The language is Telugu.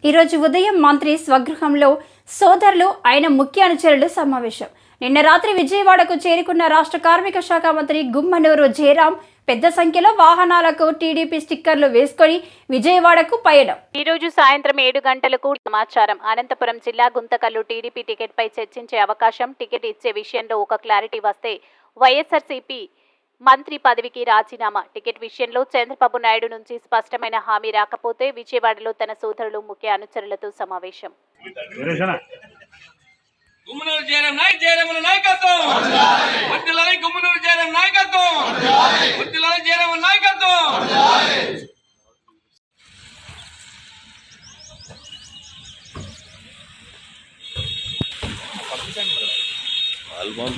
ఈరోజు ఉదయం మంత్రి స్వగృహంలో సోదరులు ఆయన ముఖ్య అనుచరులు సమావేశం. నిన్న రాత్రి విజయవాడకు చేరుకున్న రాష్ట్ర కార్మిక శాఖ మంత్రి గుమ్మనూరు జయరాం పెద్ద సంఖ్యలో వాహనాలకు టీడీపీ స్టిక్కర్లు వేసుకొని విజయవాడకు పయనం. ఈ రోజు సాయంత్రం 7 గంటలకు సమాచారం. అనంతపురం జిల్లా గుంతకల్లు టీడీపీ టికెట్ పై చర్చించే అవకాశం. టికెట్ ఇచ్చే విషయంలో ఒక క్లారిటీ వస్తే వైఎస్ఆర్సీపీ మంత్రి పదవికి రాజీనామా. టికెట్ విషయంలో చంద్రబాబు నాయుడు నుంచి స్పష్టమైన హామీ రాకపోతే విజయవాడలో తన సోదరులు ముఖ్య అనుచరులతో సమావేశం. గుమ్మనూరు జయరాం నాయకత్వం వర్ధిల్లాలి. గుమ్మనూరు జయరాం నాయకత్వం వర్ధిల్లాలి. జయరాం నాయకత్వం. ఆల్బమ్